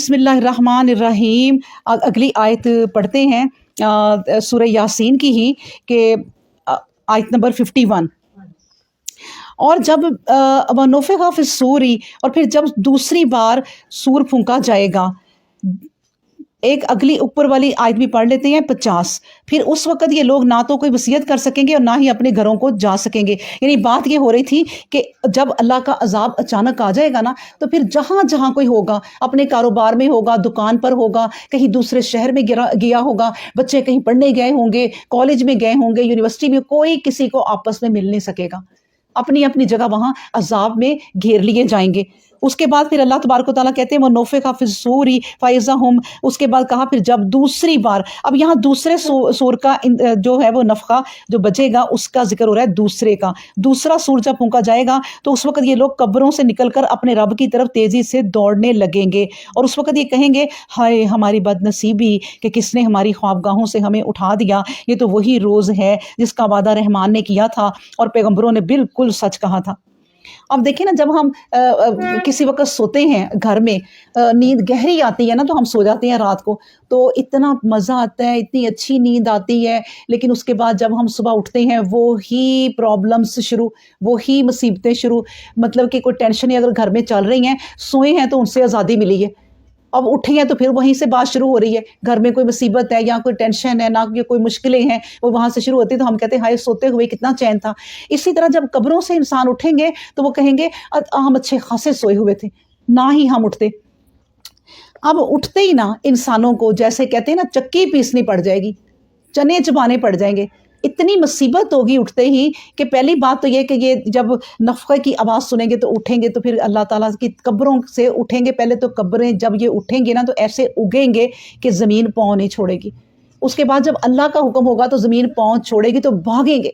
बिस्मिल्लाहिर्रहमानिर्रहीम। अगली आयत पढ़ते हैं सूरह यासीन की ही कि आयत नंबर 51। और जब वनुफ़िख़ फ़िस्सूरी, और फिर जब दूसरी बार सूर फूंका जाएगा। एक अगली ऊपर वाली आयत भी पढ़ लेते हैं 50। फिर उस वक़्त ये लोग ना तो कोई वसीयत कर सकेंगे और ना ही अपने घरों को जा सकेंगे। यानी बात ये हो रही थी कि जब अल्लाह का अज़ाब अचानक आ जाएगा ना, तो फिर जहाँ जहाँ कोई होगा, अपने कारोबार में होगा, दुकान पर होगा, कहीं दूसरे शहर में गया होगा, बच्चे कहीं पढ़ने गए होंगे, कॉलेज में गए होंगे, यूनिवर्सिटी में, कोई किसी को आपस में मिल नहीं सकेगा। अपनी अपनी जगह वहाँ अज़ाब में घेर लिए जाएंगे। उसके बाद फिर अल्लाह तबारक व तआला कहते हैं वनुफ़िख़ फ़िस्सूरी फ़इज़ा हुम। उसके बाद कहा फिर जब दूसरी बार, अब यहाँ दूसरे सूर का जो है वो नफ़ख़ा जो बजेगा उसका जिक्र हो रहा है, दूसरे का। दूसरा सूर जब फूंका जाएगा तो उस वक़्त ये लोग कब्रों से निकलकर अपने रब की तरफ तेज़ी से दौड़ने लगेंगे और उस वक़्त ये कहेंगे, हाय हमारी बदनसीबी कि किसने हमारी ख्वाबगाहों से हमें उठा दिया। ये तो वही रोज़ है जिसका वादा रहमान ने किया था और पैगम्बरों ने बिल्कुल सच कहा था। अब देखिए ना, जब हम किसी वक़्त सोते हैं घर में, नींद गहरी आती है ना, तो हम सो जाते हैं रात को, तो इतना मज़ा आता है, इतनी अच्छी नींद आती है। लेकिन उसके बाद जब हम सुबह उठते हैं वो ही प्रॉब्लम्स शुरू, वो ही मुसीबतें शुरू। मतलब कि कोई टेंशन ही अगर घर में चल रही हैं, सोए हैं तो उनसे आज़ादी मिली है, अब उठे हैं तो फिर वहीं से बात शुरू हो रही है। घर में कोई मुसीबत है या कोई टेंशन है, ना कि कोई मुश्किलें हैं, वो वहाँ से शुरू होती है। तो हम कहते हैं हाय सोते हुए कितना चैन था। इसी तरह जब कब्रों से इंसान उठेंगे तो वो कहेंगे हम अच्छे खासे सोए हुए थे, ना ही हम उठते। अब उठते ही ना इंसानों को जैसे कहते हैं ना, चक्की पीसनी पड़ जाएगी, चने चबाने पड़ जाएंगे। इतनी मुसीबत होगी उठते ही कि पहली बात तो ये कि ये जब नफ़ख़े की आवाज़ सुनेंगे तो उठेंगे, तो फिर अल्लाह ताला की कब्रों से उठेंगे। पहले तो कब्रें जब ये उठेंगे ना तो ऐसे उगेंगे कि ज़मीन पाँव नहीं छोड़ेगी। उसके बाद जब अल्लाह का हुक्म होगा तो ज़मीन पाँव छोड़ेगी, तो भागेंगे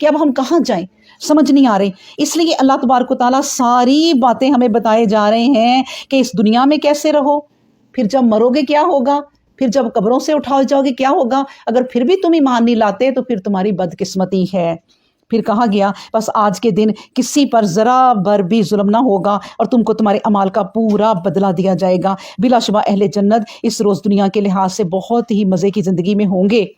कि अब हम कहाँ जाएं, समझ नहीं आ रही। इसलिए अल्लाह तबारक व तआला सारी बातें हमें बताए जा रहे हैं कि इस दुनिया में कैसे रहो, फिर जब मरोगे क्या होगा, फिर जब कब्रों से उठाए जाओगे क्या होगा। अगर फिर भी तुम ईमान नहीं लाते तो फिर तुम्हारी बदकिस्मती है। फिर कहा गया बस आज के दिन किसी पर ज़रा भर भी जुल्म ना होगा और तुमको तुम्हारे अमाल का पूरा बदला दिया जाएगा। बिलाशुबा अहले जन्नत इस रोज़ दुनिया के लिहाज से बहुत ही मज़े की ज़िंदगी में होंगे,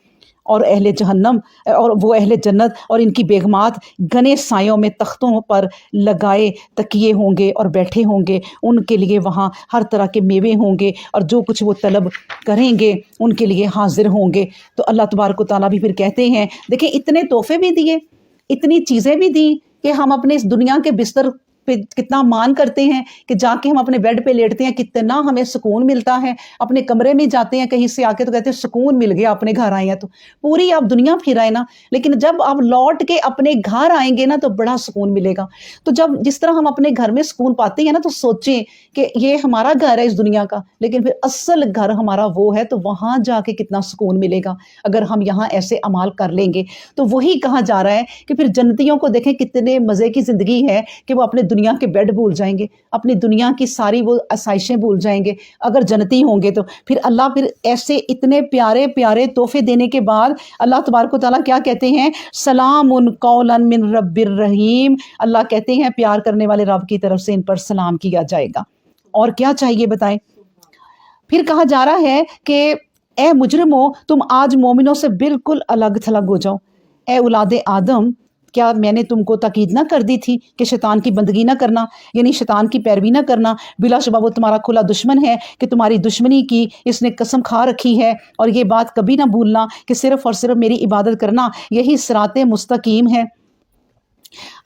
और अहले जहन्नम और वो अहले जन्नत और इनकी बेगमात घने सायों में तख्तों पर लगाए तकिए होंगे और बैठे होंगे। उनके लिए वहाँ हर तरह के मेवे होंगे और जो कुछ वो तलब करेंगे उनके लिए हाजिर होंगे। तो अल्लाह तबारक व तआला भी फिर कहते हैं, देखिए इतने तोहफे भी दिए, इतनी चीज़ें भी दी कि हम अपने इस दुनिया के बिस्तर पे कितना मान करते हैं कि जाके हम अपने बेड पे लेटते हैं, कितना हमें सुकून मिलता है। अपने कमरे में जाते हैं कहीं से आके तो कहते हैं सुकून मिल गया, अपने घर आए हैं तो। पूरी आप दुनिया फिर आए ना, लेकिन जब आप लौट के अपने घर आएंगे ना तो बड़ा सुकून मिलेगा। तो जब जिस तरह हम अपने घर में सुकून पाते हैं ना, तो सोचें कि ये हमारा घर है इस दुनिया का, लेकिन फिर असल घर हमारा वो है, तो वहाँ जाके कितना सुकून मिलेगा अगर हम यहाँ ऐसे अमाल कर लेंगे। तो वही कहा जा रहा है कि फिर जन्नतियों को देखें कितने मज़े की ज़िंदगी है कि वो अपने दुनिया के बेड भूल जाएंगे, अपनी दुनिया की सारी वो आसाइशें भूल जाएंगे अगर जन्नती होंगे तो। फिर अल्लाह फिर ऐसे इतने प्यारे प्यारे तोहफे देने के बाद अल्लाह तबारक व तआला क्या कहते हैं, सलामुन कौलन मिन रब्बिर रहीम। अल्लाह कहते हैं प्यार करने वाले रब की तरफ से इन पर सलाम किया जाएगा। और क्या चाहिए बताएं। फिर कहा जा रहा है कि ए मुजरिमो, तुम आज मोमिनों से बिल्कुल अलग थलग हो जाओ। ए औलादे आदम, क्या मैंने तुमको ताकीद ना कर दी थी कि शैतान की बंदगी ना करना, यानी शैतान की पैरवी ना करना। बिलाशुबा वो तुम्हारा खुला दुश्मन है कि तुम्हारी दुश्मनी की इसने कसम खा रखी है। और ये बात कभी ना भूलना कि सिर्फ़ और सिर्फ मेरी इबादत करना यही सिराते मुस्तकीम है।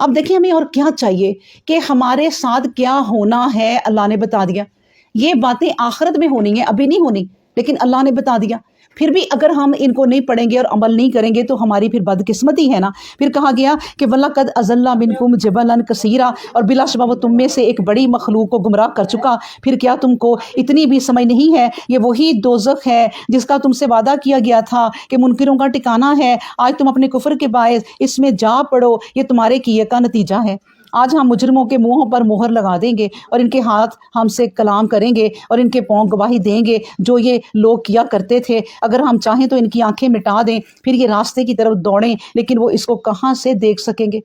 अब देखिए हमें और क्या चाहिए कि हमारे साथ क्या होना है, अल्लाह ने बता दिया। ये बातें आखिरत में होनी है, अभी नहीं होनी, लेकिन अल्लाह ने बता दिया। फिर भी अगर हम इनको नहीं पढ़ेंगे और अमल नहीं करेंगे तो हमारी फिर बदकिस्मती है ना। फिर कहा गया कि वलक़द अज़ल्ला मिनकुम जबलन कसीरा, और बिलाशुबा वो तुम में से एक बड़ी मखलूक को गुमराह कर चुका। फिर क्या तुमको इतनी भी समझ नहीं है, ये वही दोज़ख है जिसका तुमसे वादा किया गया था कि मुनकिरों का ठिकाना है। आज तुम अपने कुफ्र के बायस इसमें जा पड़ो, ये तुम्हारे किए का नतीजा है। आज हम मुजरिमों के मुंहों पर मोहर लगा देंगे और इनके हाथ हमसे कलाम करेंगे और इनके पाँव गवाही देंगे जो ये लोग किया करते थे। अगर हम चाहें तो इनकी आंखें मिटा दें, फिर ये रास्ते की तरफ दौड़ें, लेकिन वो इसको कहाँ से देख सकेंगे।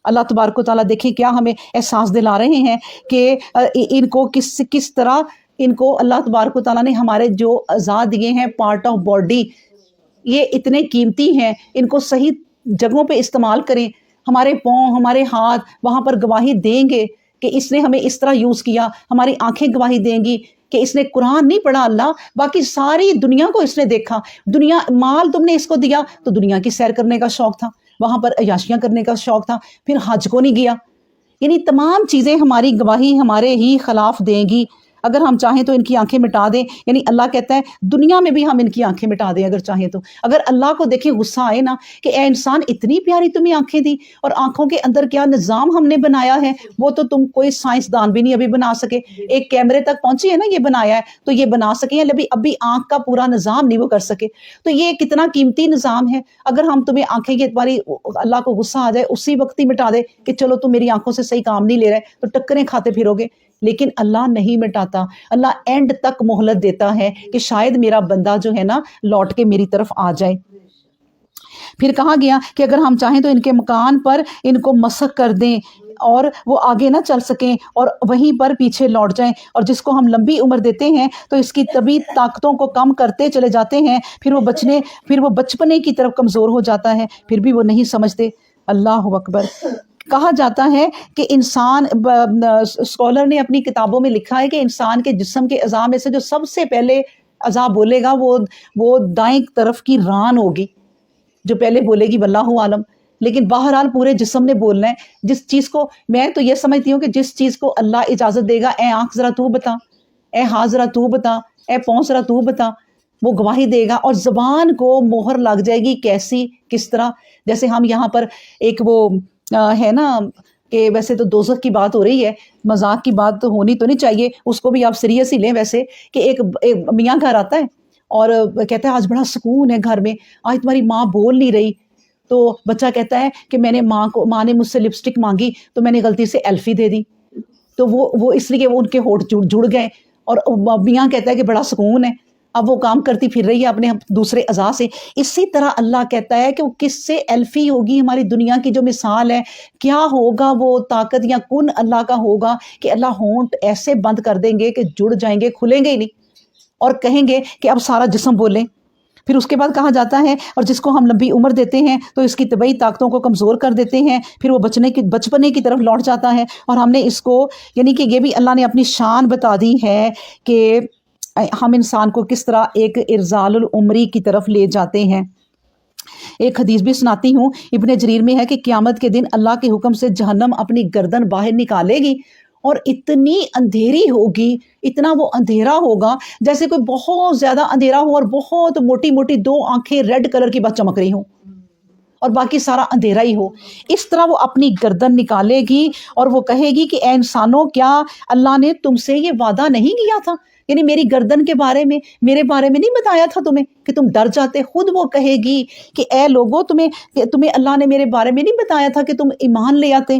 अल्लाह तबारक व तआला देखिए क्या हमें एहसास दिला रहे हैं कि इनको किस तरह ان کو اللہ تبارک و تعالیٰ نے ہمارے جو اعضاء دیے ہیں پارٹ آف باڈی، یہ اتنے قیمتی ہیں، ان کو صحیح جگہوں پہ استعمال کریں۔ ہمارے پاؤں، ہمارے ہاتھ وہاں پر گواہی دیں گے کہ اس نے ہمیں اس طرح یوز کیا، ہماری آنکھیں گواہی دیں گی کہ اس نے قرآن نہیں پڑھا اللہ، باقی ساری دنیا کو اس نے دیکھا۔ دنیا، مال تم نے اس کو دیا تو دنیا کی سیر کرنے کا شوق تھا، وہاں پر عیاشیاں کرنے کا شوق تھا، پھر حج کو نہیں گیا۔ یعنی تمام چیزیں ہماری گواہی ہمارے ہی خلاف دیں گی۔ اگر ہم چاہیں تو ان کی آنکھیں مٹا دیں، یعنی اللہ کہتا ہے دنیا میں بھی ہم ان کی آنکھیں مٹا دیں اگر چاہیں تو۔ اگر اللہ کو دیکھیں غصہ آئے نا کہ اے انسان اتنی پیاری تمہیں آنکھیں دی، اور آنکھوں کے اندر کیا نظام ہم نے بنایا ہے وہ تو تم کوئی سائنسدان بھی نہیں ابھی بنا سکے۔ ایک کیمرے تک پہنچی ہے نا، یہ بنایا ہے تو یہ بنا سکے ہیں، ابھی آنکھ کا پورا نظام نہیں وہ کر سکے۔ تو یہ کتنا قیمتی نظام ہے، اگر ہم تمہیں آنکھیں کی باری اللہ کو غصہ آ جائے اسی وقت ہی مٹا دے کہ چلو تم میری آنکھوں سے صحیح کام نہیں لے رہے تو ٹکریں کھاتے پھرو گے۔ لیکن اللہ نہیں مٹاتا، اللہ اینڈ تک مہلت دیتا ہے کہ شاید میرا بندہ جو ہے نا لوٹ کے میری طرف آ جائے۔ پھر کہا گیا کہ اگر ہم چاہیں تو ان کے مکان پر ان کو مسخ کر دیں اور وہ آگے نہ چل سکیں اور وہیں پر پیچھے لوٹ جائیں، اور جس کو ہم لمبی عمر دیتے ہیں تو اس کی طبی طاقتوں کو کم کرتے چلے جاتے ہیں، پھر وہ بچپنے کی طرف کمزور ہو جاتا ہے، پھر بھی وہ نہیں سمجھتے۔ اللہ اکبر۔ کہا جاتا ہے کہ انسان، اسکالر نے اپنی کتابوں میں لکھا ہے کہ انسان کے جسم کے اعضاء میں سے جو سب سے پہلے اعضاء بولے گا وہ دائیں طرف کی ران ہوگی جو پہلے بولے گی، واللہ عالم۔ لیکن بہرحال پورے جسم نے بولنا ہے۔ جس چیز کو میں تو یہ سمجھتی ہوں کہ جس چیز کو اللہ اجازت دے گا، اے آنکھ ذرا تو بتا، اے ہاتھ ذرا تو بتا، اے پاؤں ذرا تو بتا، وہ گواہی دے گا۔ اور زبان کو مہر لگ جائے گی، کیسی، کس طرح؟ جیسے ہم یہاں پر ایک وہ ہے نا کہ ویسے تو دوزخ کی بات ہو رہی ہے، مذاق کی بات تو ہونی تو نہیں چاہیے، اس کو بھی آپ سیریس ہی لیں ویسے، کہ ایک میاں گھر آتا ہے اور کہتا ہے آج بڑا سکون ہے گھر میں، آج تمہاری ماں بول نہیں رہی۔ تو بچہ کہتا ہے کہ ماں نے مجھ سے لپسٹک مانگی تو میں نے غلطی سے ایلفی دے دی، تو وہ اس لیے وہ ان کے ہونٹ جڑ گئے، اور میاں کہتا ہے کہ بڑا سکون ہے، اب وہ کام کرتی پھر رہی ہے اپنے دوسرے اعضاء سے۔ اسی طرح اللہ کہتا ہے کہ وہ کس سے ایلفی ہوگی، ہماری دنیا کی جو مثال ہے، کیا ہوگا وہ طاقت یا کن اللہ کا ہوگا کہ اللہ ہونٹ ایسے بند کر دیں گے کہ جڑ جائیں گے، کھلیں گے ہی نہیں، اور کہیں گے کہ اب سارا جسم بولیں۔ پھر اس کے بعد کہا جاتا ہے اور جس کو ہم لمبی عمر دیتے ہیں تو اس کی طبعی طاقتوں کو کمزور کر دیتے ہیں، پھر وہ بچپنے کی طرف لوٹ جاتا ہے۔ اور ہم نے اس کو، یعنی کہ یہ بھی اللہ نے اپنی شان بتا دی ہے کہ ہم انسان کو کس طرح ایک ارزال العمری کی طرف لے جاتے ہیں۔ ایک حدیث بھی سناتی ہوں، ابن جریر میں ہے کہ قیامت کے دن اللہ کے حکم سے جہنم اپنی گردن باہر نکالے گی، اور اتنی اندھیری ہوگی، اتنا وہ اندھیرا ہوگا جیسے کوئی بہت زیادہ اندھیرا ہو اور بہت موٹی موٹی دو آنکھیں ریڈ کلر کی بس چمک رہی ہوں اور باقی سارا اندھیرا ہی ہو۔ اس طرح وہ اپنی گردن نکالے گی اور وہ کہے گی کہ اے انسانوں، کیا اللہ نے تم سے یہ وعدہ نہیں کیا تھا؟ یعنی میری گردن کے بارے میں، میرے بارے میں نہیں بتایا تھا تمہیں کہ تم ڈر جاتے؟ خود وہ کہے گی کہ اے لوگو، تمہیں اللہ نے میرے بارے میں نہیں بتایا تھا کہ تم ایمان لے آتے،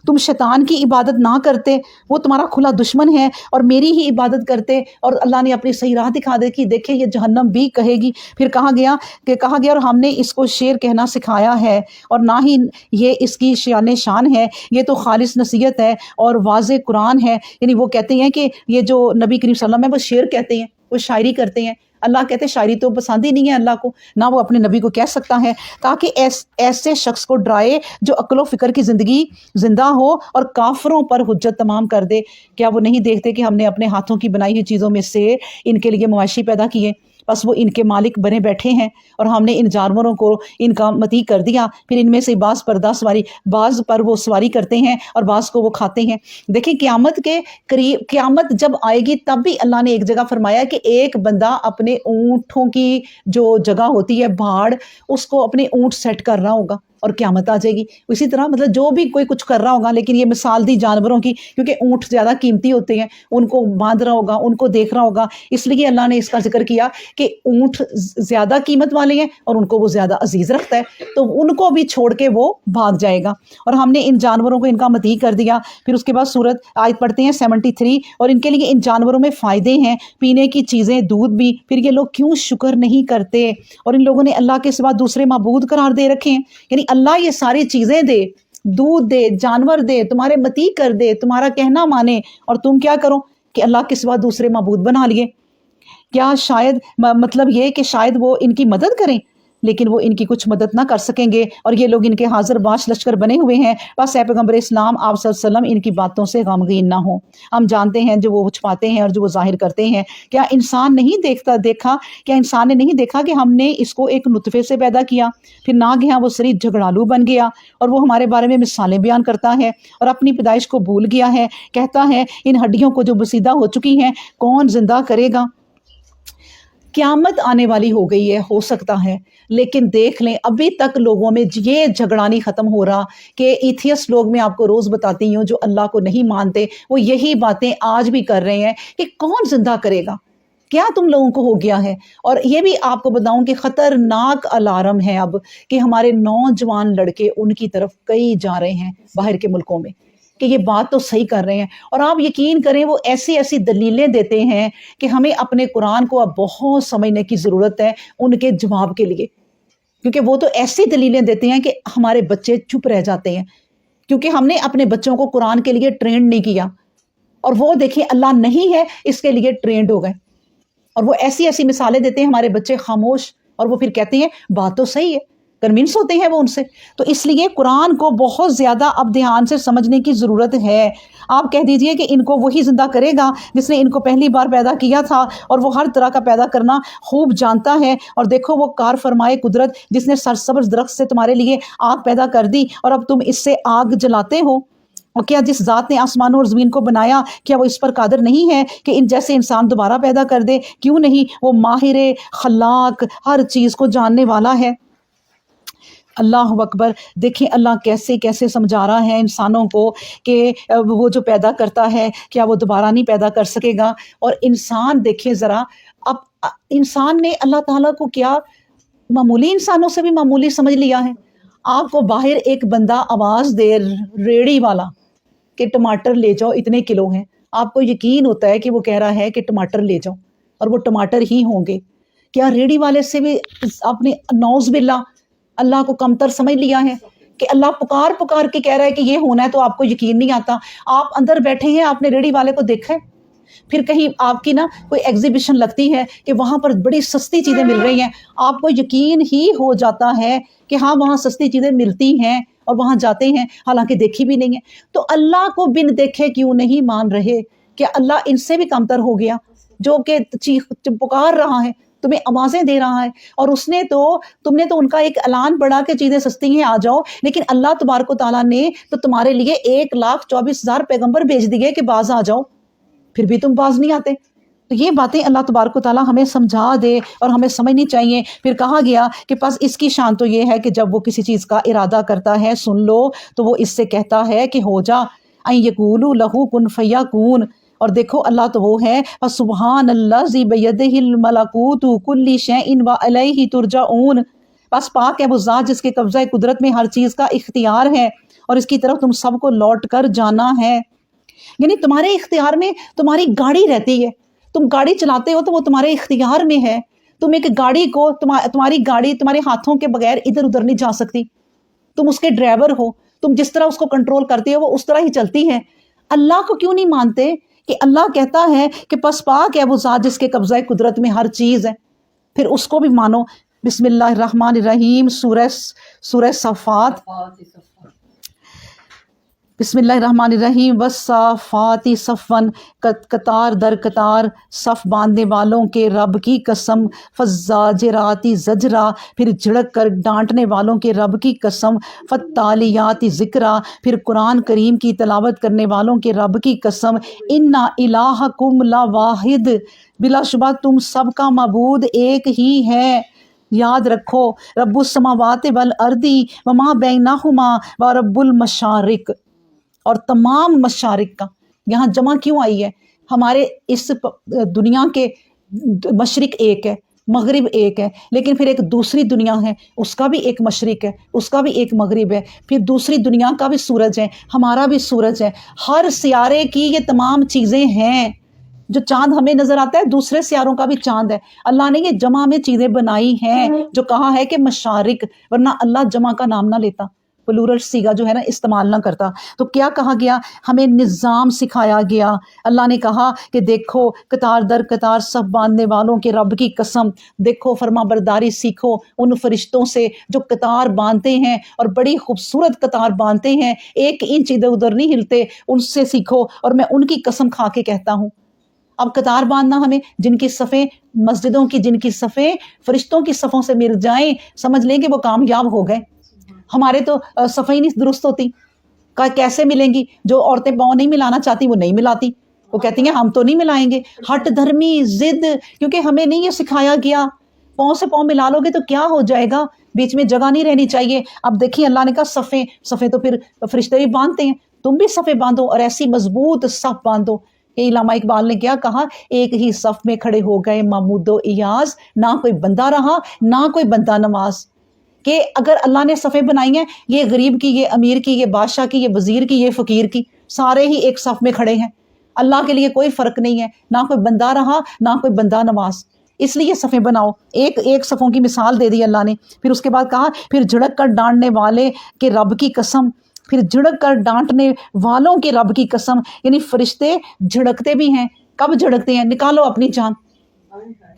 تم شیطان کی عبادت نہ کرتے، وہ تمہارا کھلا دشمن ہے، اور میری ہی عبادت کرتے، اور اللہ نے اپنی صحیح راہ دکھا دے کہ دیکھیں یہ جہنم بھی کہے گی۔ پھر کہا گیا اور ہم نے اس کو شعر کہنا سکھایا ہے، اور نہ ہی یہ اس کی شان ہے، یہ تو خالص نصیحت ہے اور واضح قرآن ہے۔ یعنی وہ کہتے ہیں کہ یہ جو نبی کریم صلی اللہ علیہ وسلم ہے وہ شعر کہتے ہیں، وہ شاعری کرتے ہیں۔ اللہ کہتے ہیں شاعری تو پسند ہی نہیں ہے اللہ کو، نہ وہ اپنے نبی کو کہہ سکتا ہے، تاکہ ایسے شخص کو ڈرائے جو عقل و فکر کی زندگی زندہ ہو اور کافروں پر حجت تمام کر دے۔ کیا وہ نہیں دیکھتے کہ ہم نے اپنے ہاتھوں کی بنائی ہوئی چیزوں میں سے ان کے لیے مواشی پیدا کیے، بس وہ ان کے مالک بنے بیٹھے ہیں، اور ہم نے ان جانوروں کو ان کا مطیع کر دیا، پھر ان میں سے بعض پردہ سواری، بعض پر وہ سواری کرتے ہیں اور بعض کو وہ کھاتے ہیں۔ دیکھیں قیامت کے قریب، قیامت جب آئے گی تب بھی اللہ نے ایک جگہ فرمایا کہ ایک بندہ اپنے اونٹوں کی جو جگہ ہوتی ہے بھاڑ، اس کو اپنے اونٹ سیٹ کر رہا ہوگا اور قیامت آ جائے گی۔ اسی طرح مطلب جو بھی کوئی کچھ کر رہا ہوگا، لیکن یہ مثال دی جانوروں کی، کیونکہ اونٹ زیادہ قیمتی ہوتے ہیں، ان کو باندھ رہا ہوگا، ان کو دیکھ رہا ہوگا، اس لیے اللہ نے اس کا ذکر کیا کہ اونٹ زیادہ قیمت والے ہیں اور ان کو وہ زیادہ عزیز رکھتا ہے، تو ان کو بھی چھوڑ کے وہ بھاگ جائے گا، اور ہم نے ان جانوروں کو ان کا مطیع کر دیا۔ پھر اس کے بعد سورت آیت پڑھتے ہیں 73، اور ان کے لیے ان جانوروں میں فائدے ہیں، پینے کی چیزیں، دودھ بھی، پھر یہ لوگ کیوں شکر نہیں کرتے؟ اور ان لوگوں نے اللہ کے سوا دوسرے معبود قرار دے رکھے ہیں۔ یعنی اللہ یہ ساری چیزیں دے، دودھ دے، جانور دے، تمہارے مطیع کر دے، تمہارا کہنا مانے، اور تم کیا کرو کہ اللہ کے सिवा दूसरे معबूद बना लिए। क्या शायद मतलब ये कि शायद वो इनकी मदद करें, लेकिन वो इनकी कुछ मदद ना कर सकेंगे और ये लोग इनके हाजिर बाश लश्कर बने हुए हैं। बस पैगम्बर इस्लाम आप सल्लल्लाहु अलैहि वसल्लम इनकी बातों से गमगीन ना हो। हम जानते हैं जो वो छुपाते हैं और जो वो जाहिर करते हैं। क्या इंसान नहीं देखा क्या इंसान ने नहीं देखा कि हमने इसको एक नुतफे से पैदा किया, फिर ना गया वो शरीर झगड़ालू बन गया और वो हमारे बारे में मिसालें बयान करता है और अपनी पैदाइश को भूल गया है। कहता है इन हड्डियों को जो बसीदा हो चुकी हैं कौन जिंदा करेगा। क़यामत आने वाली हो गई है, हो सकता है, लेकिन देख लें अभी तक लोगों में ये झगड़ा नहीं ख़त्म हो रहा कि एथियस्ट लोग, मैं आपको रोज़ बताती हूँ, जो अल्लाह को नहीं मानते, वो यही बातें आज भी कर रहे हैं कि कौन जिंदा करेगा, क्या तुम लोगों को हो गया है। और ये भी आपको बताऊं कि ख़तरनाक अलार्म है अब कि हमारे नौजवान लड़के उनकी तरफ कई जा रहे हैं बाहर के मुल्कों में कि ये बात तो सही कर रहे हैं। और आप यकीन करें वो ऐसी ऐसी दलीलें देते हैं कि हमें अपने कुरान को अब बहुत समझने की ज़रूरत है उनके जवाब के लिए, क्योंकि वो तो ऐसी दलीलें देते हैं कि हमारे बच्चे चुप रह जाते हैं, क्योंकि हमने अपने बच्चों को कुरान के लिए ट्रेंड नहीं किया। और वो देखिए अल्लाह नहीं है इसके लिए ट्रेंड हो गए और वो ऐसी ऐसी मिसालें देते हैं, हमारे बच्चे खामोश, और वो फिर कहते हैं बात तो सही है, कन्विंस होते हैं वो उनसे। तो इसलिए कुरान को बहुत ज़्यादा अब ध्यान से समझने की ज़रूरत है। आप कह दीजिए कि इनको वही ज़िंदा करेगा जिसने इनको पहली बार पैदा किया था और वो हर तरह का पैदा करना खूब जानता है। और देखो वो कार फरमाए कुदरत जिसने सरसब्ज़ दरख्त से तुम्हारे लिए आग पैदा कर दी और अब तुम इससे आग जलाते हो। और क्या जिस ज़ात ने आसमानों और ज़मीन को बनाया क्या वो इस पर कादिर नहीं है कि इन जैसे इंसान दोबारा पैदा कर दे? क्यों नहीं, वो माहिर खलाक हर चीज़ को जानने वाला है। अल्लाह अकबर। देखिए अल्लाह कैसे कैसे समझा रहा है इंसानों को कि वो जो पैदा करता है क्या वो दोबारा नहीं पैदा कर सकेगा। और इंसान देखिए ज़रा, अब इंसान ने अल्लाह ताला को क्या मामूली इंसानों से भी मामूली समझ लिया है। आपको बाहर एक बंदा आवाज़ दे, रेड़ी वाला, कि टमाटर ले जाओ इतने किलो हैं, आपको यकीन होता है कि वो कह रहा है कि टमाटर ले जाओ और वो टमाटर ही होंगे। क्या रेड़ी वाले से भी आपने नौज़ बिल्ला अल्लाह को कमतर समझ लिया है कि अल्लाह पुकार पुकार के कह रहा है कि ये होना है, तो आपको यकीन नहीं आता। आप अंदर बैठे हैं, आपने रेड़ी वाले को देखा है, फिर कहीं आपकी ना कोई एग्जीबिशन लगती है कि वहाँ पर बड़ी सस्ती चीज़ें मिल रही हैं, आपको यकीन ही हो जाता है कि हाँ वहाँ सस्ती चीज़ें मिलती हैं और वहाँ जाते हैं, हालांकि देखी भी नहीं है। तो अल्लाह को बिन देखे क्यों नहीं मान रहे? क्या अल्लाह इनसे भी कमतर हो गया जो कि चीख पुकार रहा है, तुम्हें आवाज़ें दे रहा है? और तुमने तो उनका एक ऐलान पढ़ा कि चीज़ें सस्ती हैं आ जाओ, लेकिन अल्लाह तबारक व तआला ने तो तुम्हारे लिए 1,24,000 पैगंबर भेज दिए कि बाज आ जाओ, फिर भी तुम बाज नहीं आते। तो ये बातें अल्लाह तबारक व तआला हमें समझा दे और हमें समझनी चाहिए। फिर कहा गया कि बस इसकी शान तो ये है कि जब वो किसी चीज़ का इरादा करता है, सुन लो, तो वो इससे कहता है कि हो जा, आई यकूलू लहू कुन फयकून। और देखो अल्लाह तो वो है सुबहान अल्लाज़ी बियदिहिल मलकूतु कुल्ली शैइन व अलैहि तुरजाऊन। बस पाक है वो ज़ात जिसके कब्ज़ा कुदरत में हर चीज़ का इख्तियार है और इसकी तरफ तुम सबको लौट कर जाना है। यानी तुम्हारे इख्तियार में तुम्हारी गाड़ी रहती है, तुम गाड़ी चलाते हो तो वो तुम्हारे इख्तियार में है। तुम एक गाड़ी को तुम्हारी गाड़ी तुम्हारे हाथों के बगैर इधर उधर नहीं जा सकती, तुम उसके ड्राइवर हो, तुम जिस तरह उसको कंट्रोल करते हो वो उस तरह ही चलती है। अल्लाह को क्यों नहीं मानते कि अल्लाह कहता है कि बस पाक है वो ज़ात जिसके कब्ज़ा कुदरत में हर चीज़ है, फिर उसको भी मानो। बिस्मिल्लाहिर्रहमानिर्रहीम, सूरह सफ़ात। बिस्मिल्लाहिर्रहमानिर्रहीम, वस्साफ़ाती सफ़न, कतार दर कतार सफ़ बांधने वालों के रब की कसम, फ़ज़्ज़ाजिराती ज़जरा, फिर झिड़क कर डांटने वालों के रब की कसम, फ़त्तालियाती ज़िक्रा, फिर कुरान करीम की तलावत करने वालों के रब की कसम, इन्ना इलाहकुम ला वाहिद, बिलाशुबा तुम सबका मबूद एक ही है। याद रखो, रब्बुस समावाति वल अर्दी व मा बैनहुमा व रब्बुल मशारिक। और तमाम मशारिक का यहाँ जमा क्यों आई है? हमारे इस दुनिया के मशरिक एक है, मगरिब एक है, लेकिन फिर एक दूसरी दुनिया है, उसका भी एक मशरिक है, उसका भी एक मगरिब है, फिर दूसरी दुनिया का भी सूरज है, हमारा भी सूरज है। हर सियारे की ये तमाम चीज़ें हैं। जो चांद हमें नजर आता है दूसरे सियारों का भी चांद है। अल्लाह ने ये जमा में चीज़ें बनाई हैं जो कहा है कि मशारिक, वरना अल्लाह जमा का नाम ना लेता। प्लूरल सीगा जो है ना इस्तेमाल ना करता। तो क्या कहा गया, हमें निज़ाम सिखाया गया। अल्लाह ने कहा कि देखो कतार दर कतार सब बांधने वालों के रब की कसम, देखो फर्मा बरदारी सीखो उन फरिश्तों से जो कतार बांधते हैं और बड़ी खूबसूरत कतार बांधते हैं, 1 इंच इधर उधर नहीं हिलते, उनसे सीखो। और मैं उनकी कसम खा के कहता हूँ, अब कतार बांधना हमें, जिनकी सफ़ें मस्जिदों की, जिनकी सफ़ें फरिश्तों की सफ़ों से मिल जाएं, समझ लें कि वो कामयाब हो गए। हमारे तो सफ़ें ही नहीं दुरुस्त होती, कैसे मिलेंगी? जो औरतें पाँव नहीं मिलाना चाहती वो नहीं मिलाती, वो कहती हैं हम तो नहीं मिलाएंगे। हट धर्मी जिद, क्योंकि हमें नहीं ये सिखाया गया। पाँव से पाँव मिला लोगे तो क्या हो जाएगा, बीच में जगह नहीं रहनी चाहिए। अब देखिए अल्लाह ने कहा सफ़ें, सफ़ें तो फिर फरिश्ते भी बांधते हैं, तुम भी सफ़ें बांधो और ऐसी मजबूत सफ़ बांधो। ये इलामा इकबाल ने क्या कहा, एक ही सफ़ में खड़े हो गए महमूदो इयाज, ना कोई बंदा रहा ना कोई बंदा नमाज। कि अगर अल्लाह ने सफ़ें बनाई हैं, ये गरीब की, ये अमीर की, ये बादशाह की, ये वज़ीर की, ये फ़कीर की, सारे ही एक सफ़ में खड़े हैं। अल्लाह के लिए कोई फ़र्क नहीं है, ना कोई बंदा रहा ना कोई बंदा नमाज। इसलिए सफ़ें बनाओ। एक एक सफ़ों की मिसाल दे दी अल्लाह ने। फिर उसके बाद कहा, फिर झिड़क कर डांटने वाले के रब की कसम, फिर झिड़क कर डांटने वालों के रब की कसम। यानी फरिश्ते झिड़कते भी हैं। कब झिड़कते हैं? निकालो अपनी जान,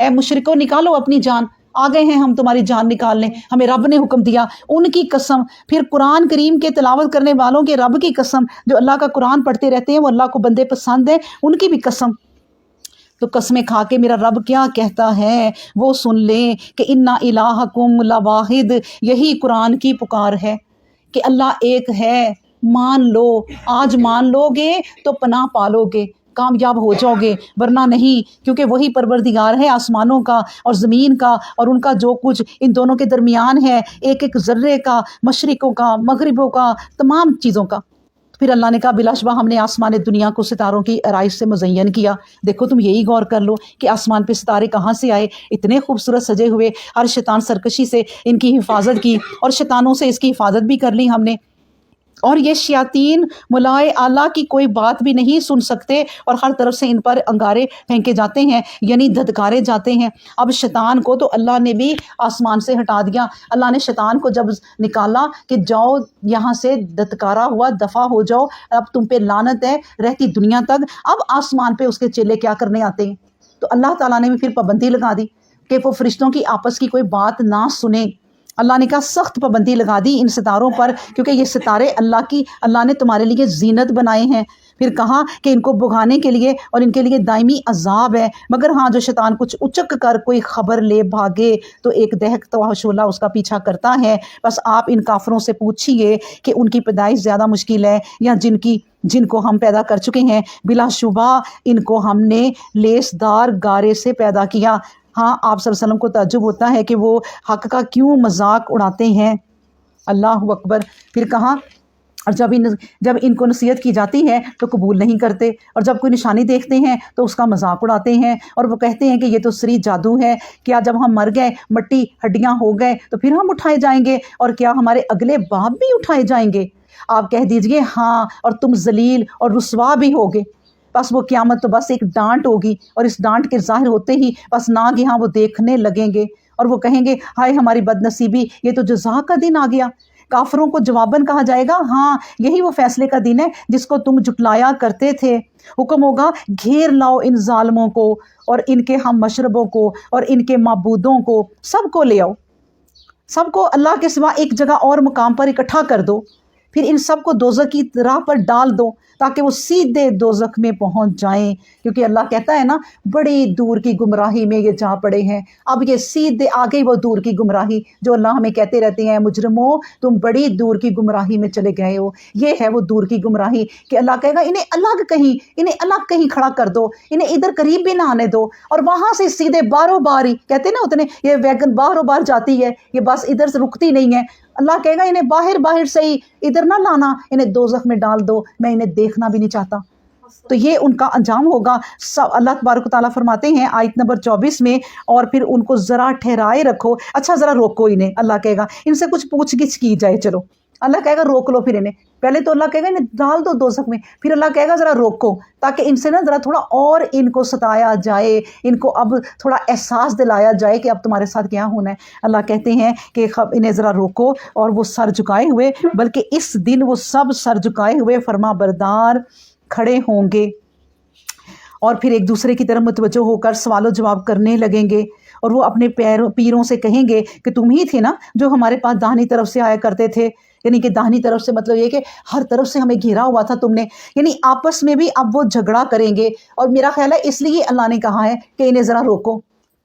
ए मुशरिको निकालो अपनी जान, आ गए हैं हम तुम्हारी जान निकालने, हमें रब ने हुक्म दिया, उनकी कसम। फिर कुरान करीम के तिलावत करने वालों के रब की कसम, जो अल्लाह का कुरान पढ़ते रहते हैं, वो अल्लाह को बंदे पसंद है, उनकी भी कसम। तो कसमें खा के मेरा रब क्या कहता है वो सुन लें कि इन्ना इलाहकुम लवाहिद, यही कुरान की पुकार है कि अल्लाह एक है। मान लो, आज मान लोगे तो पनाह पालोगे, कामयाब हो जाओगे, वरना नहीं, क्योंकि वही परवरदिगार है आसमानों का और ज़मीन का और उनका जो कुछ इन दोनों के दरमियान है, एक एक ज़र्रे का, मशरिकों का, मगरिबों का, तमाम चीज़ों का। फिर अल्लाह ने कहा बिलाशुबा हमने आसमान दुनिया को सितारों की आराइश से मुज़य्यन किया। देखो तुम यही गौर कर लो कि आसमान पे सितारे कहाँ से आए, इतने खूबसूरत सजे हुए। हर शैतान सरकशी से इनकी हिफाजत की और शैतानों से इसकी हिफाजत भी कर ली हमने। और ये शयातीन मुलाए आला की कोई बात भी नहीं सुन सकते और हर तरफ से इन पर अंगारे फेंके जाते हैं, यानी धधकारे जाते हैं। अब शैतान को तो अल्लाह ने भी आसमान से हटा दिया। अल्लाह ने शैतान को जब निकाला कि जाओ यहाँ से, धधकारा हुआ, दफ़ा हो जाओ, अब तुम पे लानत है रहती दुनिया तक। अब आसमान पे उसके चेले क्या करने आते हैं? तो अल्लाह ताला ने भी फिर पाबंदी लगा दी कि वो फरिश्तों की आपस की कोई बात ना सुने। अल्लाह ने कहा सख्त पाबंदी लगा दी इन सितारों पर, क्योंकि ये सितारे अल्लाह ने तुम्हारे लिए ज़ीनत बनाए हैं। फिर कहा कि इनको भुगाने के लिए और इनके लिए दायमी अजाब है। मगर हाँ, जो शैतान कुछ उचक कर कोई ख़बर ले भागे तो एक दहकता हुआ शोला उसका पीछा करता है। बस आप इन काफरों से पूछिए कि उनकी पैदाइश ज़्यादा मुश्किल है या जिनको हम पैदा कर चुके हैं। बिलाशुबा इनको हमने लेसदार गारे से पैदा किया। हाँ, आप सल्लल्लाहु अलैहि वसल्लम को ताज्जुब होता है कि वो हक़ का क्यों मजाक उड़ाते हैं। अल्लाहु अकबर। फिर कहा, और जब इनको नसीहत की जाती है तो कबूल नहीं करते, और जब कोई निशानी देखते हैं तो उसका मजाक उड़ाते हैं और वो कहते हैं कि ये तो सरी जादू है। क्या जब हम मर गए, मट्टी हड्डियाँ हो गए, तो फिर हम उठाए जाएंगे? और क्या हमारे अगले बाप भी उठाए जाएंगे? आप कह दीजिए हाँ, और तुम जलील और रुसवा भी होगे। बस वो क़यामत तो बस एक डांट होगी, और इस डांट के ज़ाहिर होते ही बस नाग यहाँ वो देखने लगेंगे और वो कहेंगे हाय हमारी बदनसीबी, ये तो जज़ा का दिन आ गया। काफरों को जवाबन कहा जाएगा, हाँ यही वो फैसले का दिन है जिसको तुम जुटलाया करते थे। हुक्म होगा घेर लाओ इन जालिमों को और इनके हम मशरबों को और इनके माबूदों को, सबको ले आओ, सबको अल्लाह के सिवा एक जगह और मुकाम पर इकट्ठा कर दो। फिर इन सब को दोज़ख की राह पर डाल दो ताकि वो सीधे दोज़ख में पहुंच जाएं, क्योंकि अल्लाह कहता है ना, बड़ी दूर की गुमराही में ये जा पड़े हैं। अब ये सीधे आ गई वो दूर की गुमराही जो अल्लाह हमें कहते रहते हैं, मुजरिमों तुम बड़ी दूर की गुमराही में चले गए हो। ये है वो दूर की गुमराही कि अल्लाह कहेगा इन्हें अलग कहीं खड़ा कर दो, इन्हें इधर करीब भी ना आने दो, और वहाँ से सीधे बारों बार ही कहते ना उतने, ये वैगन बारों बार जाती है, ये बस इधर से रुकती नहीं है। अल्लाह कहेगा इन्हें बाहर से ही इधर ना लाना, इन्हें दोज़ख में डाल दो, मैं इन्हें देखना भी नहीं चाहता। तो ये उनका अंजाम होगा। सब अल्लाह तबारक तआला फरमाते हैं आयत नंबर 24 में, और फिर उनको ज़रा ठहराए रखो, अच्छा ज़रा रोको इन्हें। अल्लाह कहेगा इनसे कुछ पूछ गिछ की जाए, चलो अल्लाह कहेगा रोक लो फिर इन्हें, पहले तो अल्लाह कहेगा इन्हें डाल दो दोज़ख में, फिर अल्लाह कहेगा ज़रा रोको, ताकि इनसे ना ज़रा थोड़ा और इनको सताया जाए, इनको अब थोड़ा एहसास दिलाया जाए कि अब तुम्हारे साथ क्या होना है। अल्लाह कहते हैं कि इन्हें ज़रा रोको, और वो सर झुकाए हुए, बल्कि इस दिन वो सब सर झुकाए हुए फरमा बरदार खड़े होंगे, और फिर एक दूसरे की तरफ मुतवज्जो होकर सवालो जवाब करने लगेंगे, और वो अपने पीरों से कहेंगे कि तुम ही थे ना जो हमारे पास दाहिनी तरफ से आया करते थे। यानी कि दाहिनी तरफ से मतलब ये कि हर तरफ से हमें घेरा हुआ था तुमने। यानी आपस में भी अब वो झगड़ा करेंगे, और मेरा ख्याल है इसलिए अल्लाह ने कहा है कि इन्हें ज़रा रोको।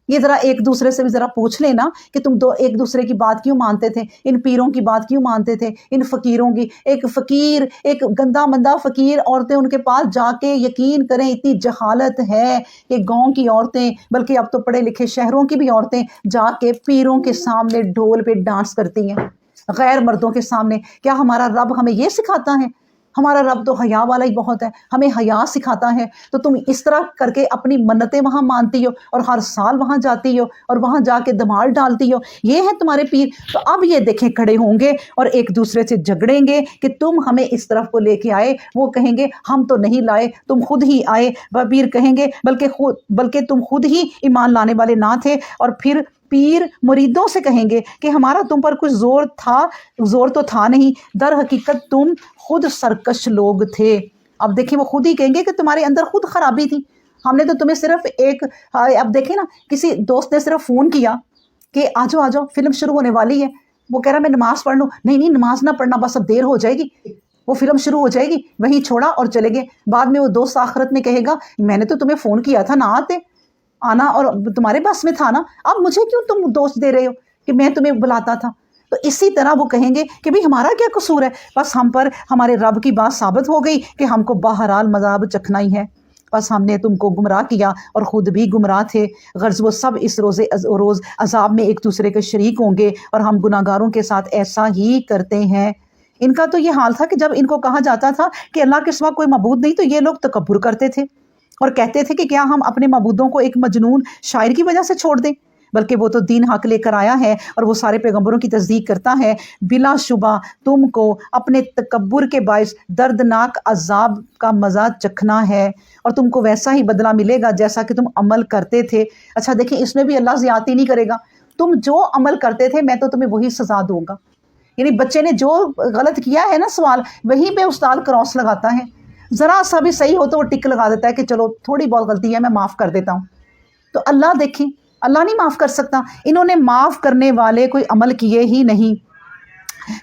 ये ज़रा एक दूसरे से भी ज़रा पूछ लेना कि तुम दो एक दूसरे की बात क्यों मानते थे, इन पीरों की बात क्यों मानते थे, इन फ़कीरों की। एक फ़कीर, एक गंदा मंदा फ़कीर, औरतें उनके पास जाके यकीन करें इतनी जहालत है कि गांव की औरतें, बल्कि अब तो पढ़े लिखे शहरों की भी औरतें जाके पीरों के सामने ढोल पे डांस करती हैं, गैर मर्दों के सामने। क्या हमारा रब हमें ये सिखाता है? हमारा रब तो हया वाला ही बहुत है, हमें हया सिखाता है। तो तुम इस तरह करके अपनी मन्नतें वहाँ मानती हो, और हर साल वहाँ जाती हो, और वहाँ जाके धमाल डालती हो, ये है तुम्हारे पीर। तो अब ये देखें खड़े होंगे और एक दूसरे से झगड़ेंगे कि तुम हमें इस तरफ को लेके आए। वो कहेंगे हम तो नहीं लाए, तुम खुद ही आए। वह पीर कहेंगे बल्कि तुम खुद ही ईमान लाने वाले ना थे। और फिर पीर मुरीदों से कहेंगे कि हमारा तुम पर कुछ जोर तो था नहीं, दर हकीकत तुम खुद सरकश लोग थे। अब देखिए वो खुद ही कहेंगे कि तुम्हारे अंदर खुद खराबी थी, हमने तो तुम्हें सिर्फ एक, अब देखें ना, किसी दोस्त ने सिर्फ फ़ोन किया कि आ जाओ फिल्म शुरू होने वाली है। वो कह रहा मैं नमाज़ पढ़ लूँ, नहीं नमाज ना पढ़ना, बस अब देर हो जाएगी, वो फिल्म शुरू हो जाएगी। वहीं छोड़ा और चले गए। बाद में वो दोस्त आखिरत में कहेगा मैंने तो तुम्हें फ़ोन किया था, ना आते, आना और तुम्हारे बस में था ना, अब मुझे क्यों तुम दोष दे रहे हो कि मैं तुम्हें बुलाता था। तो इसी तरह वो कहेंगे कि भाई हमारा क्या कसूर है, बस हम पर हमारे रब की बात साबित हो गई कि हमको बहरहाल मज़ाब चखना ही है, बस हमने तुमको गुमराह किया और ख़ुद भी गुमराह थे। गर्ज वो सब इस रोज़ अजाब में एक दूसरे के शरीक होंगे, और हम गुनाहगारों के साथ ऐसा ही करते हैं। इनका तो ये हाल था कि जब इनको कहा जाता था कि अल्लाह के सिवा कोई मबूद नहीं, तो ये लोग तकब्बुर करते थे और कहते थे कि क्या हम अपने मबूदों को एक मजनून शायर की वजह से छोड़ दें। बल्कि वो तो दीन हक लेकर आया है, और वो सारे पैगंबरों की तस्दीक करता है। बिलाशुबा तुमको अपने तकब्बुर के बायस दर्दनाक अजाब का मज़ा चखना है, और तुमको वैसा ही बदला मिलेगा जैसा कि तुम अमल करते थे। अच्छा देखिए, इसमें भी अल्लाह ज़्यादती नहीं करेगा। तुम जो अमल करते थे मैं तो तुम्हें वही सज़ा दूंगा। यानी बच्चे ने जो गलत किया है ना सवाल, वहीं पे उस्ताद क्रॉस लगाता है। ज़रा सा भी सही हो तो वो टिक लगा देता है कि चलो थोड़ी बहुत गलती है, मैं माफ़ कर देता हूँ। तो अल्लाह देखें, अल्लाह नहीं माफ़ कर सकता। इन्होंने माफ़ करने वाले कोई अमल किए ही नहीं।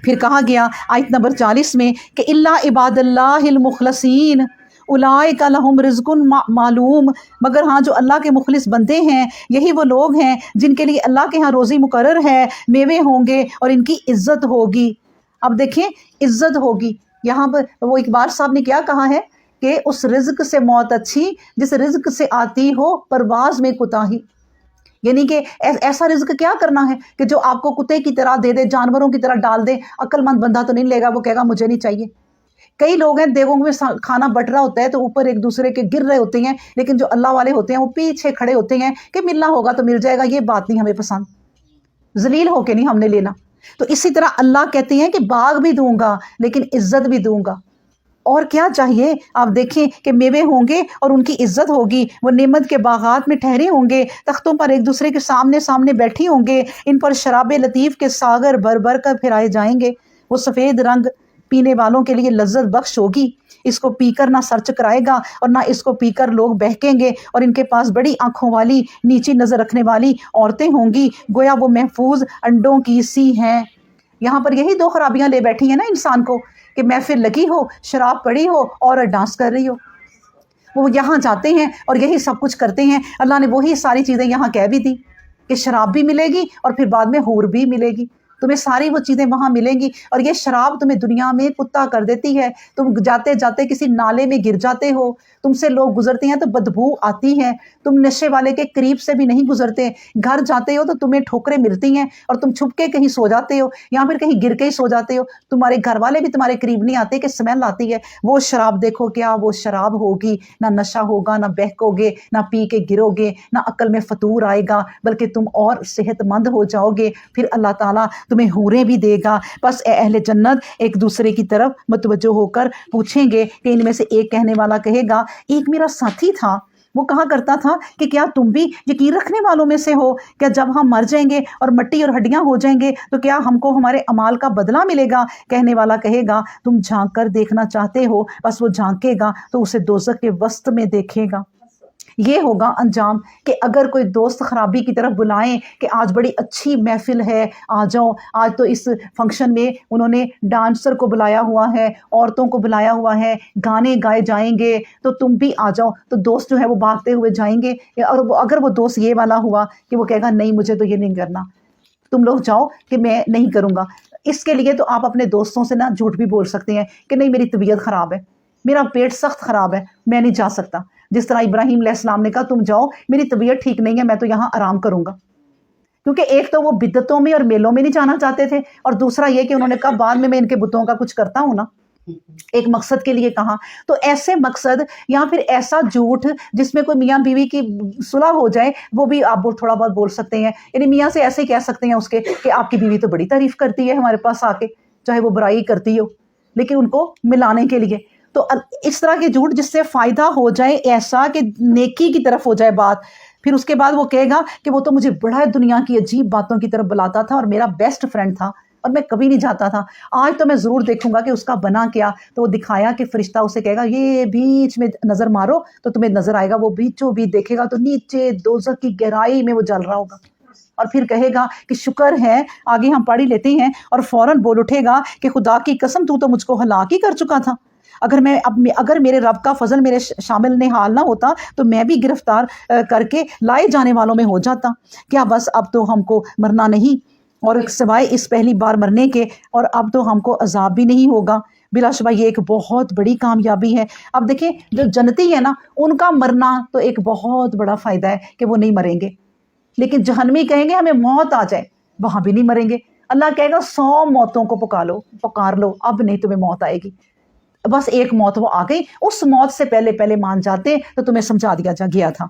फिर कहा गया आयत नंबर 40 में कि इल्ला इबादल्लाहिल मुखलसीन उलाइका लहुम रिज़्कुन मालूम, मगर हाँ जो अल्लाह के मुखलिस बंदे हैं, यही वो लोग हैं जिनके लिए अल्लाह के यहाँ रोज़ी मुकर्रर है, मेवे होंगे और इनकी इज़्ज़त होगी। अब देखें, इज़्ज़त होगी। यहाँ पर वो इकबाल साहब ने क्या कहा है कि उस रिज़्क से मौत अच्छी जिस रिज़्क से आती हो परवाज़ में कुताही। यानी कि ऐसा रिज़्क क्या करना है कि जो आपको कुत्ते की तरह दे दे, जानवरों की तरह डाल दे। अक्लमंद बंदा तो नहीं लेगा, वो कहेगा मुझे नहीं चाहिए। कई लोग हैं देगों में खाना बट रहा होता है तो ऊपर एक दूसरे के गिर रहे होते हैं, लेकिन जो अल्लाह वाले होते हैं वो पीछे खड़े होते हैं कि मिलना होगा तो मिल जाएगा, ये बात नहीं हमें पसंद, जलील होके नहीं हमने लेना। तो इसी तरह अल्लाह कहते हैं कि बाग भी दूंगा लेकिन इज्जत भी दूंगा। और क्या चाहिए, आप देखें कि मेवे होंगे और उनकी इज्जत होगी। वो नेमत के बागात में ठहरे होंगे, तख्तों पर एक दूसरे के सामने सामने बैठी होंगे। इन पर शराब लतीफ़ के सागर भर भर कर फिराए जाएंगे। वो सफ़ेद रंग पीने वालों के लिए लज्जत बख्श होगी। इसको पीकर ना सर चकराएगा और ना इसको पीकर लोग बहकेंगे। और इनके पास बड़ी आंखों वाली, नीची नज़र रखने वाली औरतें होंगी, गोया वो महफूज अंडों की सी हैं। यहाँ पर यही दो खराबियाँ ले बैठी हैं ना इंसान को, कि महफिल लगी हो, शराब पड़ी हो, और डांस कर रही हो। वो यहाँ जाते हैं और यही सब कुछ करते हैं। अल्लाह ने वही सारी चीज़ें यहाँ कह भी दी कि शराब भी मिलेगी और फिर बाद में हूर भी मिलेगी। तुम्हें सारी वो चीज़ें वहाँ मिलेंगी। और ये शराब तुम्हें दुनिया में कुत्ता कर देती है। तुम जाते जाते किसी नाले में गिर जाते हो, तुमसे लोग गुजरते हैं तो बदबू आती है, तुम नशे वाले के करीब से भी नहीं गुजरते। घर जाते हो तो तुम्हें ठोकरें मिलती हैं और तुम छुप के कहीं सो जाते हो या फिर कहीं गिर के ही सो जाते हो। तुम्हारे घर वाले भी तुम्हारे करीब नहीं आते कि स्मेल आती है। वो शराब देखो, क्या वो शराब होगी, ना नशा होगा, ना बहकोगे, ना पी के गिरोगे, ना अक्ल में फतूर आएगा, बल्कि तुम और सेहतमंद हो जाओगे। फिर अल्लाह ताला تمہیں حوریں بھی دے گا۔ بس اے اہل جنت ایک دوسرے کی طرف متوجہ ہو کر پوچھیں گے کہ ان میں سے ایک کہنے والا کہے گا ایک میرا ساتھی تھا، وہ کہا کرتا تھا کہ کیا تم بھی یقین رکھنے والوں میں سے ہو؟ کیا جب ہم مر جائیں گے اور مٹی اور ہڈیاں ہو جائیں گے تو کیا ہم کو ہمارے اعمال کا بدلہ ملے گا؟ کہنے والا کہے گا تم جھانک کر دیکھنا چاہتے ہو؟ بس وہ جھانکے گا تو اسے دوزخ کے وسط میں دیکھے گا۔ یہ ہوگا انجام کہ اگر کوئی دوست خرابی کی طرف بلائیں کہ آج بڑی اچھی محفل ہے، آ جاؤ، آج تو اس فنکشن میں انہوں نے ڈانسر کو بلایا ہوا ہے، عورتوں کو بلایا ہوا ہے، گانے گائے جائیں گے تو تم بھی آ جاؤ، تو دوست جو ہے وہ بھاگتے ہوئے جائیں گے۔ اور اگر وہ دوست یہ والا ہوا کہ وہ کہے گا نہیں مجھے تو یہ نہیں کرنا، تم لوگ جاؤ کہ میں نہیں کروں گا، اس کے لیے تو آپ اپنے دوستوں سے نا جھوٹ بھی بول سکتے ہیں کہ نہیں میری طبیعت خراب ہے، میرا پیٹ سخت خراب ہے، میں نہیں جا سکتا۔ جس طرح ابراہیم علیہ السلام نے کہا تم جاؤ میری طبیعت ٹھیک نہیں ہے، میں تو یہاں آرام کروں گا، کیونکہ ایک تو وہ بدعتوں میں اور میلوں میں نہیں جانا چاہتے تھے، اور دوسرا یہ کہ انہوں نے کہا بعد میں ان کے بتوں کا کچھ کرتا ہوں نا، ایک مقصد کے لیے کہا۔ تو ایسے مقصد یا پھر ایسا جھوٹ جس میں کوئی میاں بیوی کی صلح ہو جائے وہ بھی آپ تھوڑا بہت بول سکتے ہیں، یعنی میاں سے ایسے ہی کہہ سکتے ہیں اس کے کہ آپ کی بیوی تو بڑی تعریف کرتی ہے ہمارے پاس آ کے، چاہے وہ برائی کرتی ہو، لیکن ان کو ملانے کے لیے۔ تو اس طرح کے جھوٹ جس سے فائدہ ہو جائے، ایسا کہ نیکی کی طرف ہو جائے بات، پھر اس کے بعد وہ کہے گا کہ وہ تو مجھے بڑا دنیا کی عجیب باتوں کی طرف بلاتا تھا اور میرا بیسٹ فرینڈ تھا اور میں کبھی نہیں جاتا تھا، آج تو میں ضرور دیکھوں گا کہ اس کا بنا کیا۔ تو وہ دکھایا کہ فرشتہ اسے کہے گا یہ بیچ میں نظر مارو تو تمہیں نظر آئے گا، وہ بیچوں بیچ دیکھے گا تو نیچے دوزخ کی گہرائی میں وہ جل رہا ہوگا، اور پھر کہے گا کہ شکر ہے، آگے ہم پڑھ ہی لیتے ہیں، اور فوراً بول اٹھے گا کہ خدا کی قسم تو مجھ کو ہلاک ہی کر چکا تھا، اگر میرے رب کا فضل میرے شامل نحال نہ ہوتا تو میں بھی گرفتار کر کے لائے جانے والوں میں ہو جاتا۔ کیا بس اب تو ہم کو مرنا نہیں، اور سوائے اس پہلی بار مرنے کے، اور اب تو ہم کو عذاب بھی نہیں ہوگا۔ بلا شبہ یہ ایک بہت بڑی کامیابی ہے۔ اب دیکھیں جو جنتی ہے نا، ان کا مرنا تو ایک بہت بڑا فائدہ ہے کہ وہ نہیں مریں گے، لیکن جہنمی کہیں گے ہمیں موت آ جائے، وہاں بھی نہیں مریں گے۔ اللہ کہے گا 100 موتوں کو پکار لو، اب نہیں تمہیں موت آئے گی، بس ایک موت وہ آ گئی، اس موت سے پہلے مان جاتے تو تمہیں سمجھا دیا گیا تھا۔